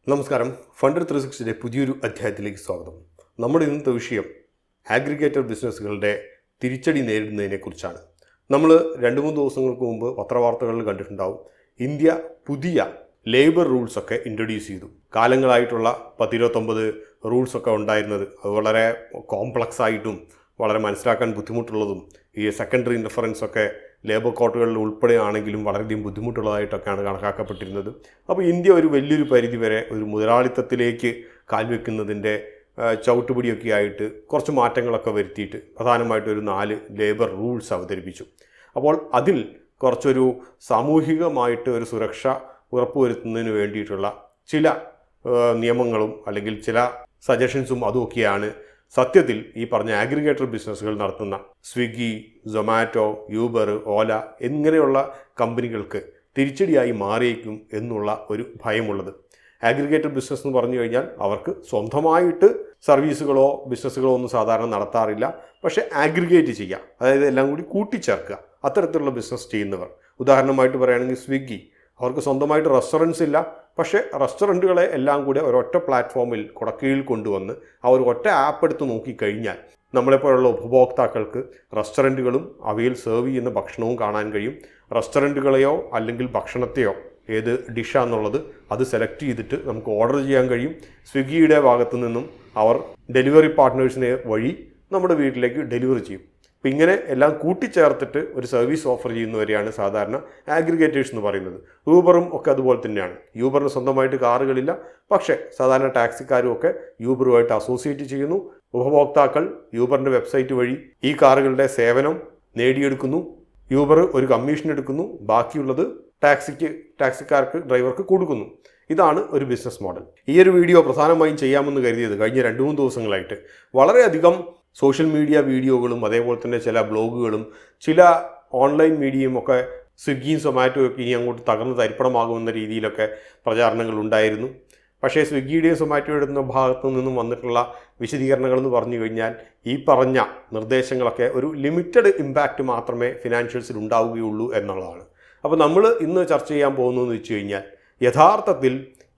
നമസ്കാരം. ഫണ്ടർ 360 പുതിയൊരു അധ്യായത്തിലേക്ക് സ്വാഗതം. നമ്മുടെ ഇന്നത്തെ വിഷയം ആഗ്രിഗേറ്റർ ബിസിനസ്സുകളുടെ തിരിച്ചടി നേരിടുന്നതിനെക്കുറിച്ചാണ്. നമ്മൾ 2-3 ദിവസങ്ങൾക്ക് മുമ്പ് പത്രവാർത്തകളിൽ കണ്ടിട്ടുണ്ടാവും, ഇന്ത്യ പുതിയ ലേബർ റൂൾസൊക്കെ ഇൻട്രൊഡ്യൂസ് ചെയ്തു. കാലങ്ങളായിട്ടുള്ള 10-29 റൂൾസൊക്കെ ഉണ്ടായിരുന്നത് അത് വളരെ കോംപ്ലക്സ് ആയിട്ടും വളരെ മനസ്സിലാക്കാൻ ബുദ്ധിമുട്ടുള്ളതും ഈ സെക്കൻഡറി ഇൻ്റർഫറൻസൊക്കെ ലേബർ കോർട്ടുകളിൽ ഉൾപ്പെടെയാണെങ്കിലും വളരെയധികം ബുദ്ധിമുട്ടുള്ളതായിട്ടൊക്കെയാണ് കണക്കാക്കപ്പെട്ടിരുന്നത്. അപ്പോൾ ഇന്ത്യ ഒരു വലിയൊരു പരിധിവരെ ഒരു മുതലാളിത്തത്തിലേക്ക് കാൽവെക്കുന്നതിൻ്റെ ചവിട്ടുപിടിയൊക്കെ ആയിട്ട് കുറച്ച് മാറ്റങ്ങളൊക്കെ വരുത്തിയിട്ട് പ്രധാനമായിട്ട് ഒരു 4 ലേബർ റൂൾസ് അവതരിപ്പിച്ചു. അപ്പോൾ അതിൽ കുറച്ചൊരു സാമൂഹികമായിട്ട് ഒരു സുരക്ഷ ഉറപ്പുവരുത്തുന്നതിന് വേണ്ടിയിട്ടുള്ള ചില നിയമങ്ങളും അല്ലെങ്കിൽ ചില സജഷൻസും അതുമൊക്കെയാണ് സത്യത്തിൽ ഈ പറഞ്ഞ ആഗ്രിഗേറ്റർ ബിസിനസ്സുകൾ നടത്തുന്ന സ്വിഗ്ഗി, സൊമാറ്റോ, യൂബർ, ഓല എന്നിങ്ങനെയുള്ള കമ്പനികൾക്ക് തിരിച്ചടിയായി മാറിയേക്കും എന്നുള്ള ഒരു ഭയമുള്ളത്. ആഗ്രിഗേറ്റർ ബിസിനസ് എന്ന് പറഞ്ഞു കഴിഞ്ഞാൽ അവർക്ക് സ്വന്തമായിട്ട് സർവീസുകളോ ബിസിനസ്സുകളോ ഒന്നും സാധാരണ നടത്താറില്ല. പക്ഷേ ആഗ്രിഗേറ്റ് ചെയ്യുക, അതായത് എല്ലാം കൂടി കൂട്ടിച്ചേർക്കുക, അത്തരത്തിലുള്ള ബിസിനസ് ചെയ്യുന്നവർ. ഉദാഹരണമായിട്ട് പറയുകയാണെങ്കിൽ സ്വിഗ്ഗി, അവർക്ക് സ്വന്തമായിട്ട് റെസ്റ്റോറൻറ്റ്സ് ഇല്ല, പക്ഷേ റെസ്റ്റോറൻറ്റുകളെ എല്ലാം കൂടെ ഒരൊറ്റ പ്ലാറ്റ്ഫോമിൽ കുടക്കീഴിൽ കൊണ്ടുവന്ന് ആ ഒരു ഒറ്റ ആപ്പ് എടുത്ത് നോക്കിക്കഴിഞ്ഞാൽ നമ്മളെപ്പോലുള്ള ഉപഭോക്താക്കൾക്ക് റെസ്റ്റോറൻറ്റുകളും അവയിൽ സെർവ് ചെയ്യുന്ന ഭക്ഷണവും കാണാൻ കഴിയും. റെസ്റ്റോറൻറ്റുകളെയോ അല്ലെങ്കിൽ ഭക്ഷണത്തെയോ ഏത് ഡിഷാന്നുള്ളത് അത് സെലക്ട് ചെയ്തിട്ട് നമുക്ക് ഓർഡർ ചെയ്യാൻ കഴിയും. സ്വിഗ്ഗിയുടെ ഭാഗത്തു നിന്നും അവർ ഡെലിവറി പാർട്ട്നേഴ്സിനെ വഴി നമ്മുടെ വീട്ടിലേക്ക് ഡെലിവറി ചെയ്യും. അപ്പോൾ ഇങ്ങനെ എല്ലാം കൂട്ടിച്ചേർത്തിട്ട് ഒരു സർവീസ് ഓഫർ ചെയ്യുന്നവരെയാണ് സാധാരണ ആഗ്രിഗേറ്റേഴ്സ് എന്ന് പറയുന്നത്. യൂബറും ഒക്കെ അതുപോലെ തന്നെയാണ്. യൂബറിന് സ്വന്തമായിട്ട് കാറുകളില്ല, പക്ഷേ സാധാരണ ടാക്സിക്കാരും ഒക്കെ യൂബറുമായിട്ട് അസോസിയേറ്റ് ചെയ്യുന്നു. ഉപഭോക്താക്കൾ യൂബറിൻ്റെ വെബ്സൈറ്റ് വഴി ഈ കാറുകളുടെ സേവനം നേടിയെടുക്കുന്നു. യൂബർ ഒരു കമ്മീഷൻ എടുക്കുന്നു, ബാക്കിയുള്ളത് ടാക്സിക്കാർക്ക് ഡ്രൈവർക്ക് കൊടുക്കുന്നു. ഇതാണ് ഒരു ബിസിനസ് മോഡൽ. ഈ ഒരു വീഡിയോ പ്രധാനമായും ചെയ്യാമെന്ന് കരുതിയത് കഴിഞ്ഞ 2-3 ദിവസങ്ങളായിട്ട് വളരെയധികം സോഷ്യൽ മീഡിയ വീഡിയോകളും അതേപോലെ തന്നെ ചില ബ്ലോഗുകളും ചില ഓൺലൈൻ മീഡിയയും ഒക്കെ സ്വിഗ്ഗിയും സൊമാറ്റോയും ഒക്കെ ഇനി അങ്ങോട്ട് തകർന്ന് തരിപ്പണമാകുമെന്ന രീതിയിലൊക്കെ പ്രചാരണങ്ങൾ ഉണ്ടായിരുന്നു. പക്ഷേ സ്വിഗ്ഗിയുടെയും സൊമാറ്റോയുടെ ഭാഗത്തു നിന്നും വന്നിട്ടുള്ള വിശദീകരണങ്ങളെന്ന് പറഞ്ഞു കഴിഞ്ഞാൽ ഈ പറഞ്ഞ നിർദ്ദേശങ്ങളൊക്കെ ഒരു ലിമിറ്റഡ് ഇമ്പാക്റ്റ് മാത്രമേ ഫിനാൻഷ്യൽസിൽ ഉണ്ടാവുകയുള്ളൂ എന്നുള്ളതാണ്. അപ്പോൾ നമ്മൾ ഇന്ന് ചർച്ച ചെയ്യാൻ പോകുന്നതെന്ന് വെച്ച് കഴിഞ്ഞാൽ യഥാർത്ഥത്തിൽ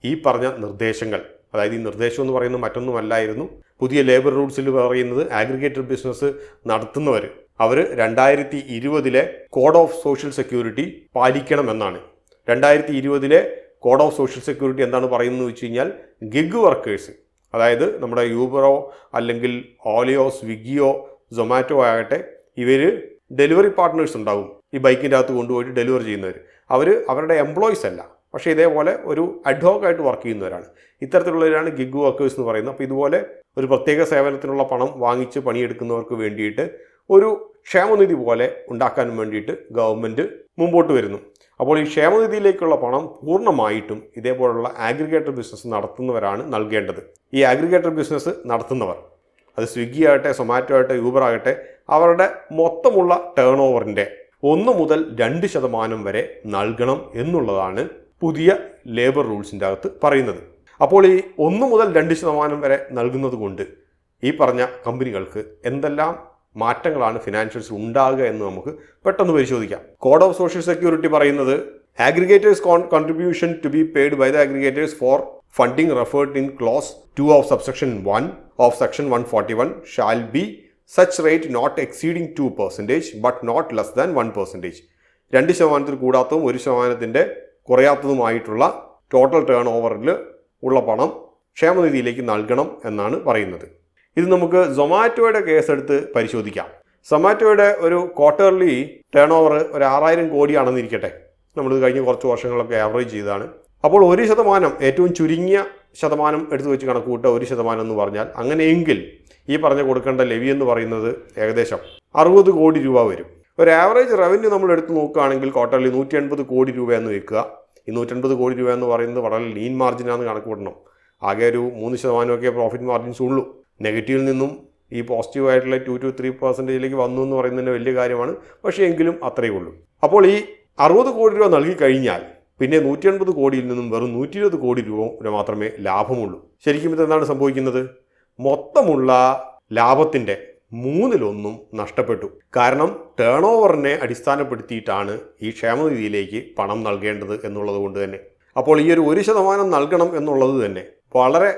ഈ പറഞ്ഞ നിർദ്ദേശങ്ങൾ, അതായത് ഈ നിർദ്ദേശം എന്ന് പറയുന്നത് മറ്റൊന്നുമല്ലായിരുന്നു. പുതിയ ലേബർ റൂൾസിൽ പറയുന്നത് ആഗ്രിഗേറ്റർ ബിസിനസ് നടത്തുന്നവർ അവർ 2020 കോഡ് ഓഫ് സോഷ്യൽ സെക്യൂരിറ്റി പാലിക്കണമെന്നാണ്. 2020 കോഡ് ഓഫ് സോഷ്യൽ സെക്യൂരിറ്റി എന്താണ് പറയുന്നത് വെച്ച് കഴിഞ്ഞാൽ ഗിഗ് വർക്കേഴ്സ്, അതായത് നമ്മുടെ യൂബറോ അല്ലെങ്കിൽ ഓലയോ സ്വിഗ്ഗിയോ സൊമാറ്റോ ആകട്ടെ, ഇവർ ഡെലിവറി പാർട്ട്നേഴ്സ് ഉണ്ടാകും. ഈ ബൈക്കിൻ്റെ അകത്ത് കൊണ്ടുപോയിട്ട് ഡെലിവറി ചെയ്യുന്നവർ അവർ അവരുടെ എംപ്ലോയീസ് അല്ല, പക്ഷേ ഇതേപോലെ ഒരു അഡ്ഹോക്കായിട്ട് വർക്ക് ചെയ്യുന്നവരാണ്. ഇത്തരത്തിലുള്ളവരാണ് ഗിഗ് വർക്കേഴ്സ് എന്ന് പറയുന്നത്. അപ്പോൾ ഇതുപോലെ ഒരു പ്രത്യേക സേവനത്തിനുള്ള പണം വാങ്ങിച്ച് പണിയെടുക്കുന്നവർക്ക് വേണ്ടിയിട്ട് ഒരു ക്ഷേമനിധി പോലെ ഉണ്ടാക്കാൻ വേണ്ടിയിട്ട് ഗവൺമെൻറ് മുമ്പോട്ട് വരുന്നു. അപ്പോൾ ഈ ക്ഷേമനിധിയിലേക്കുള്ള പണം പൂർണ്ണമായിട്ടും ഇതേപോലുള്ള ആഗ്രിഗേറ്റർ ബിസിനസ് നടത്തുന്നവരാണ് നൽകേണ്ടത്. ഈ ആഗ്രിഗേറ്റർ ബിസിനസ് നടത്തുന്നവർ, അത് സ്വിഗ്ഗി ആകട്ടെ, സൊമാറ്റോ ആകട്ടെ, യൂബർ ആകട്ടെ, അവരുടെ മൊത്തമുള്ള ടേൺ ഓവറിൻ്റെ 1 മുതൽ 2% വരെ നൽകണം എന്നുള്ളതാണ് പുതിയ ലേബർ റൂൾസിൻ്റെ അകത്ത് പറയുന്നത്. അപ്പോൾ ഈ 1 മുതൽ 2% വരെ നൽകുന്നത് കൊണ്ട് ഈ പറഞ്ഞ കമ്പനികൾക്ക് എന്തെല്ലാം മാറ്റങ്ങളാണ് ഫിനാൻഷ്യൽസ് ഉണ്ടാകുക എന്ന് നമുക്ക് പെട്ടെന്ന് പരിശോധിക്കാം. കോഡ് ഓഫ് സോഷ്യൽ സെക്യൂരിറ്റി പറയുന്നത് aggregators contribution to be paid by the aggregators for funding referred in clause 2 of subsection 1 of section 141 shall be such rate not exceeding 2% but not less than 1%. 2% കൂടാത്തതും 1% കുറയാത്തതുമായിട്ടുള്ള total ടേൺ ഓവറിൽ ഉള്ള പണം ക്ഷേമനിധിയിലേക്ക് നൽകണം എന്നാണ് പറയുന്നത്. ഇത് നമുക്ക് സൊമാറ്റോയുടെ കേസെടുത്ത് പരിശോധിക്കാം. സൊമാറ്റോയുടെ ഒരു ക്വാർട്ടർലി ടേൺ ഓവർ ഒരു 6000 കോടിയാണെന്നിരിക്കട്ടെ. നമ്മൾ കഴിഞ്ഞ കുറച്ച് വർഷങ്ങളൊക്കെ ആവറേജ് ചെയ്തതാണ്. അപ്പോൾ 1%, ഏറ്റവും ചുരുങ്ങിയ ശതമാനം എടുത്തു വെച്ച് കണക്ക് കൂട്ടുക 1% എന്ന് പറഞ്ഞാൽ, അങ്ങനെയെങ്കിൽ ഈ പറഞ്ഞ കൊടുക്കേണ്ട ലെവി എന്ന് പറയുന്നത് ഏകദേശം 60 കോടി രൂപ വരും. ഒരു ആവറേജ് റവന്യൂ നമ്മൾ എടുത്ത് നോക്കുകയാണെങ്കിൽ ക്വാർട്ടർലി 180 കോടി രൂപ എന്ന് വെക്കുക. ഈ 180 കോടി രൂപ എന്ന് പറയുന്നത് വളരെ ലീൻ മാർജിനാണെന്ന് കണക്ക് കൂട്ടണം. ആകെ ഒരു 3% പ്രോഫിറ്റ് മാർജിൻസ് ഉള്ളൂ. നെഗറ്റീവിൽ നിന്നും ഈ പോസിറ്റീവായിട്ടുള്ള 2 to 3% വന്നു എന്ന് പറയുന്നതിന് വലിയ കാര്യമാണ്. പക്ഷേ എങ്കിലും അത്രയേ ഉള്ളൂ. അപ്പോൾ ഈ 60 കോടി രൂപ നൽകി കഴിഞ്ഞാൽ പിന്നെ 180 കോടിയിൽ നിന്നും വെറും 120 കോടി രൂപ മാത്രമേ ലാഭമുള്ളൂ. ശരിക്കും ഇതെന്താണ് സംഭവിക്കുന്നത്? മൊത്തമുള്ള ലാഭത്തിൻ്റെ 1/3 നഷ്ടപ്പെട്ടു. കാരണം ടേൺ ഓവറിനെ അടിസ്ഥാനപ്പെടുത്തിയിട്ടാണ് ഈ ക്ഷേമനിധിയിലേക്ക് പണം നൽകേണ്ടത് എന്നുള്ളത് കൊണ്ട് തന്നെ. അപ്പോൾ ഈ ഒരു 1% നൽകണം എന്നുള്ളത് തന്നെ വളരെ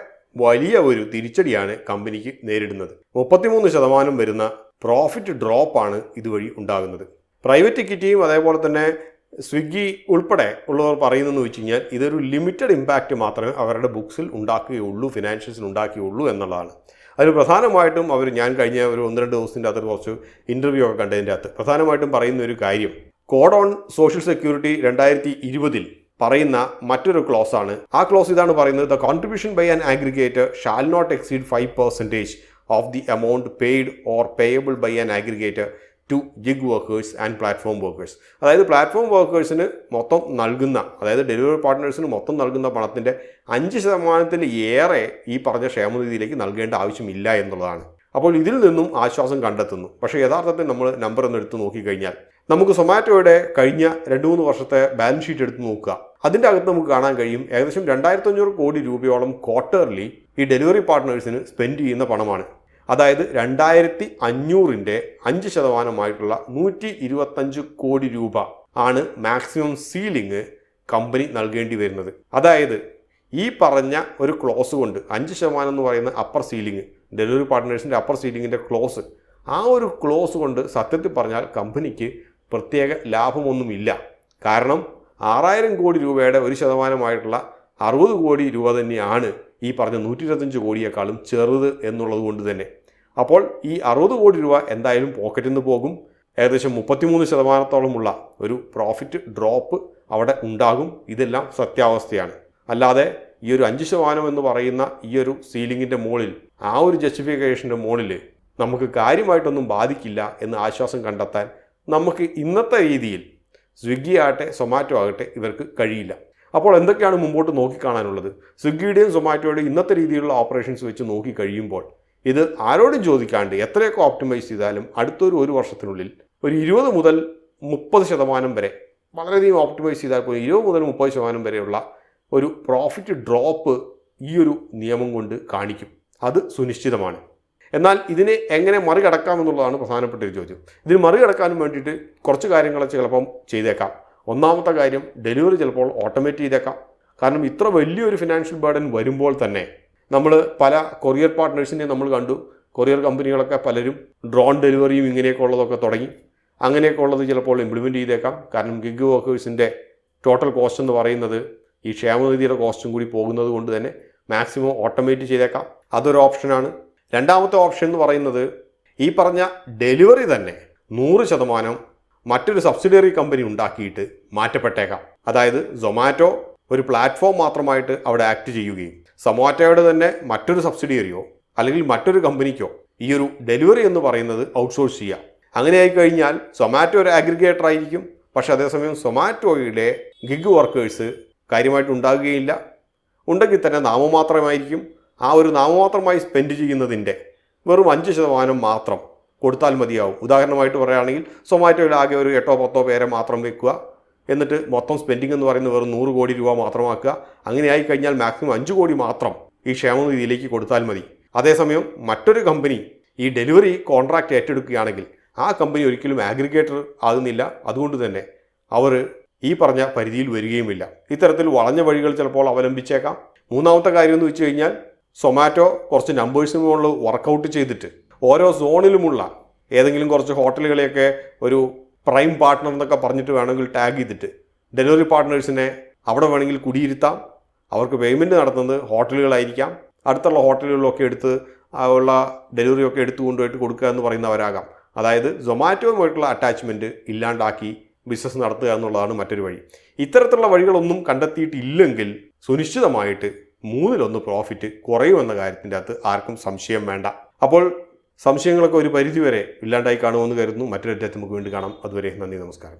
വലിയ ഒരു തിരിച്ചടിയാണ് കമ്പനിക്ക് നേരിടുന്നത്. 33% വരുന്ന പ്രോഫിറ്റ് ഡ്രോപ്പാണ് ഇതുവഴി ഉണ്ടാകുന്നത്. പ്രൈവറ്റ് ഇക്വിറ്റിയും അതേപോലെ തന്നെ സ്വിഗ്ഗി ഉൾപ്പെടെ ഉള്ളവർ പറയുന്നതെന്ന് വെച്ച് കഴിഞ്ഞാൽ ഇതൊരു ലിമിറ്റഡ് ഇമ്പാക്റ്റ് മാത്രമേ അവരുടെ ബുക്സിൽ ഉണ്ടാക്കുകയുള്ളൂ, ഫിനാൻഷ്യൽസിൽ ഉണ്ടാക്കുകയുള്ളൂ എന്നുള്ളതാണ്. അതിൽ പ്രധാനമായിട്ടും ഞാൻ കഴിഞ്ഞ ഒരു 1-2 ദിവസത്തിൻ്റെ അകത്ത് കുറച്ച് ഇൻ്റർവ്യൂ ഒക്കെ കണ്ടതിൻ്റെ അകത്ത് പ്രധാനമായിട്ടും പറയുന്ന ഒരു കാര്യം, കോഡ് ഓൺ സോഷ്യൽ സെക്യൂരിറ്റി 2020 പറയുന്ന മറ്റൊരു ക്ലോസ് ആണ്. ആ ക്ലോസ് ഇതാണ് പറയുന്നത്: the contribution by an aggregator shall not exceed 5% of the amount paid or payable by an aggregator to gig workers and platform workers. അതായത് പ്ലാറ്റ്ഫോം വർക്കേഴ്സിന് മൊത്തം നൽകുന്ന, അതായത് ഡെലിവറി പാർട്ട്നേഴ്സിന് മൊത്തം നൽകുന്ന പണത്തിൻ്റെ 5% ഏറെ ഈ പറഞ്ഞ ക്ഷേമനിധിയിലേക്ക് നൽകേണ്ട ആവശ്യമില്ല എന്നുള്ളതാണ്. അപ്പോൾ ഇതിൽ നിന്നും ആശ്വാസം കണ്ടെത്തുന്നു. പക്ഷേ യഥാർത്ഥത്തിൽ നമ്മൾ നമ്പർ ഒന്ന് എടുത്ത് നോക്കിക്കഴിഞ്ഞാൽ നമുക്ക് സൊമാറ്റോയുടെ കഴിഞ്ഞ 2-3 വർഷത്തെ ബാലൻസ് ഷീറ്റ് എടുത്ത് നോക്കുക. അതിൻ്റെ അകത്ത് നമുക്ക് കാണാൻ കഴിയും ഏകദേശം 2500 കോടി രൂപയോളം ക്വാർട്ടർലി ഈ ഡെലിവറി പാർട്ട്നേഴ്സിന് സ്പെൻഡ് ചെയ്യുന്ന പണമാണ്. അതായത് 2500-ന്റെ 5% 125 കോടി രൂപ ആണ് മാക്സിമം സീലിംഗ് കമ്പനി നൽകേണ്ടി വരുന്നത്. അതായത് ഈ പറഞ്ഞ ഒരു ക്ലോസ് കൊണ്ട് 5% എന്ന് പറയുന്ന അപ്പർ സീലിംഗ്, ഡെലിവറി പാർട്ട്നേഴ്സിൻ്റെ അപ്പർ സീലിംഗിൻ്റെ ക്ലോസ്, ആ ഒരു ക്ലോസ് കൊണ്ട് സത്യത്തിൽ പറഞ്ഞാൽ കമ്പനിക്ക് പ്രത്യേക ലാഭമൊന്നുമില്ല. കാരണം 6000 കോടി രൂപയുടെ 1% 60 കോടി രൂപ തന്നെയാണ് ഈ പറഞ്ഞ 125 കോടിയേക്കാളും ചെറുത് എന്നുള്ളത് കൊണ്ട് തന്നെ. അപ്പോൾ ഈ 60 കോടി രൂപ എന്തായാലും പോക്കറ്റിൽ നിന്ന് പോകും. ഏകദേശം 33% ഒരു പ്രോഫിറ്റ് ഡ്രോപ്പ് അവിടെ ഉണ്ടാകും. ഇതെല്ലാം സത്യാവസ്ഥയാണ്. അല്ലാതെ ഈ ഒരു 5% എന്ന് പറയുന്ന ഈ ഒരു സീലിങ്ങിൻ്റെ മുകളിൽ, ആ ഒരു ജസ്റ്റിഫിക്കേഷൻ്റെ മുകളിൽ നമുക്ക് കാര്യമായിട്ടൊന്നും ബാധിക്കില്ല എന്ന് ആശ്വാസം കണ്ടെത്താൻ നമുക്ക് ഇന്നത്തെ രീതിയിൽ സ്വിഗ്ഗി ആകട്ടെ സൊമാറ്റോ ആകട്ടെ ഇവർക്ക് കഴിയില്ല. അപ്പോൾ എന്തൊക്കെയാണ് മുമ്പോട്ട് നോക്കിക്കാണാനുള്ളത്? സ്വിഗ്ഗിയുടെയും സൊമാറ്റോയുടെയും ഇന്നത്തെ രീതിയിലുള്ള ഓപ്പറേഷൻസ് വെച്ച് നോക്കി കഴിയുമ്പോൾ ഇത് ആരോടും ചോദിക്കാണ്ട് എത്രയൊക്കെ ഓപ്റ്റിമൈസ് ചെയ്താലും അടുത്തൊരു 1 വർഷത്തിനുള്ളിൽ ഒരു 20 മുതൽ 30% വരെ, വളരെയധികം ഓപ്റ്റിമൈസ് ചെയ്താൽ പോലും 20 മുതൽ 30% വരെയുള്ള ഒരു പ്രോഫിറ്റ് ഡ്രോപ്പ് ഈ ഒരു നിയമം കൊണ്ട് കാണിക്കും. അത് സുനിശ്ചിതമാണ്. എന്നാൽ ഇതിനെ എങ്ങനെ മറികടക്കാമെന്നുള്ളതാണ് പ്രധാനപ്പെട്ട ഒരു ചോദ്യം. ഇതിന് മറികടക്കാനും വേണ്ടിയിട്ട് കുറച്ച് കാര്യങ്ങൾ ചിലപ്പം ചെയ്തേക്കാം. ഒന്നാമത്തെ കാര്യം, ഡെലിവറി ചിലപ്പോൾ ഓട്ടോമേറ്റ് ചെയ്തേക്കാം. കാരണം ഇത്ര വലിയൊരു ഫിനാൻഷ്യൽ ബർഡൻ വരുമ്പോൾ തന്നെ നമ്മൾ പല കൊറിയർ പാർട്ട്നേഴ്സിനെ നമ്മൾ കണ്ടു. കൊറിയർ കമ്പനികളൊക്കെ പലരും ഡ്രോൺ ഡെലിവറിയും ഇങ്ങനെയൊക്കെ ഉള്ളതൊക്കെ തുടങ്ങി. അങ്ങനെയൊക്കെ ഉള്ളത് ചിലപ്പോൾ ഇംപ്ലിമെൻറ്റ് ചെയ്തേക്കാം. കാരണം ഗിഗ് വർക്കേഴ്സിൻ്റെ ടോട്ടൽ കോസ്റ്റ് എന്ന് പറയുന്നത് ഈ ക്ഷേമനിധിയുടെ കോസ്റ്റും കൂടി പോകുന്നത് കൊണ്ട് തന്നെ മാക്സിമം ഓട്ടോമേറ്റ് ചെയ്തേക്കാം. അതൊരു ഓപ്ഷനാണ്. രണ്ടാമത്തെ ഓപ്ഷൻ എന്ന് പറയുന്നത് ഈ പറഞ്ഞ ഡെലിവറി തന്നെ 100% മറ്റൊരു സബ്സിഡിയറി കമ്പനി ഉണ്ടാക്കിയിട്ട് മാറ്റപ്പെട്ടേക്കാം. അതായത് സൊമാറ്റോ ഒരു പ്ലാറ്റ്ഫോം മാത്രമായിട്ട് അവിടെ ആക്ട് ചെയ്യുകയും സൊമാറ്റോയുടെ തന്നെ മറ്റൊരു സബ്സിഡിയറിയോ അല്ലെങ്കിൽ മറ്റൊരു കമ്പനിക്കോ ഈ ഒരു ഡെലിവറി എന്ന് പറയുന്നത് ഔട്ട്സോഴ്സ് ചെയ്യാം. അങ്ങനെ ആയിക്കഴിഞ്ഞാൽ സൊമാറ്റോ ഒരു അഗ്രിഗേറ്റർ ആയിരിക്കും. പക്ഷേ അതേസമയം സൊമാറ്റോയുടെ ഗിഗ് വർക്കേഴ്സ് കാര്യമായിട്ട് ഉണ്ടാകുകയില്ല. ഉണ്ടെങ്കിൽ തന്നെ നാമമാത്രമായിരിക്കും. ആ ഒരു നാമമാത്രമായി സ്പെൻഡ് ചെയ്യുന്നതിൻ്റെ വെറും 5% മാത്രം കൊടുത്താൽ മതിയാവും. ഉദാഹരണമായിട്ട് പറയുകയാണെങ്കിൽ സൊമാറ്റോയിൽ ആകെ ഒരു 8-10 പേരെ മാത്രം വെക്കുക, എന്നിട്ട് മൊത്തം സ്പെൻഡിങ് എന്ന് പറയുന്നത് വെറും 100 കോടി രൂപ മാത്രമാക്കുക. അങ്ങനെ ആയിക്കഴിഞ്ഞാൽ മാക്സിമം 5 കോടി മാത്രം ഈ ക്ഷേമനിധിയിലേക്ക് കൊടുത്താൽ മതി. അതേസമയം മറ്റൊരു കമ്പനി ഈ ഡെലിവറി കോൺട്രാക്റ്റ് ഏറ്റെടുക്കുകയാണെങ്കിൽ ആ കമ്പനി ഒരിക്കലും ആഗ്രിഗേറ്റർ ആകുന്നില്ല. അതുകൊണ്ട് തന്നെ അവർ ഈ പറഞ്ഞ പരിധിയിൽ വരികയുമില്ല. ഇത്തരത്തിൽ വളഞ്ഞ വഴികൾ ചിലപ്പോൾ അവലംബിച്ചേക്കാം. മൂന്നാമത്തെ കാര്യം എന്ന് വെച്ച് കഴിഞ്ഞാൽ സൊമാറ്റോ കുറച്ച് നമ്പേഴ്സിന് മുകളിൽ വർക്കൗട്ട് ചെയ്തിട്ട് ഓരോ സോണിലുമുള്ള ഏതെങ്കിലും കുറച്ച് ഹോട്ടലുകളെയൊക്കെ ഒരു പ്രൈം പാർട്ട്ണർ എന്നൊക്കെ പറഞ്ഞിട്ട് വേണമെങ്കിൽ ടാഗ് ചെയ്തിട്ട് ഡെലിവറി പാർട്ട്നേഴ്സിനെ അവിടെ വേണമെങ്കിൽ കുടിയിരുത്താം. അവർക്ക് പേയ്മെൻറ്റ് നടത്തുന്നത് ഹോട്ടലുകളായിരിക്കാം. അടുത്തുള്ള ഹോട്ടലുകളിലൊക്കെ എടുത്ത് ഉള്ള ഡെലിവറിയൊക്കെ എടുത്തു കൊണ്ടുപോയിട്ട് കൊടുക്കുക എന്ന് പറയുന്നവരാകാം. അതായത് സൊമാറ്റോയുമായിട്ടുള്ള അറ്റാച്ച്മെൻറ്റ് ഇല്ലാണ്ടാക്കി ബിസിനസ് നടത്തുക എന്നുള്ളതാണ് മറ്റൊരു വഴി. ഇത്തരത്തിലുള്ള വഴികളൊന്നും കണ്ടെത്തിയിട്ടില്ലെങ്കിൽ സുനിശ്ചിതമായിട്ട് 1/3 പ്രോഫിറ്റ് കുറയുമെന്ന കാര്യത്തിൻ്റെ അകത്ത് ആർക്കും സംശയം വേണ്ട. അപ്പോൾ സംശയങ്ങളൊക്കെ ഒരു പരിധിവരെ ഇല്ലാണ്ടായി കാണുമെന്ന് കരുതുന്നു. മറ്റൊരു അധ്യായത്തിൽ നമുക്ക് വീണ്ടും കാണാം. അതുവരെ നന്ദി, നമസ്കാരം.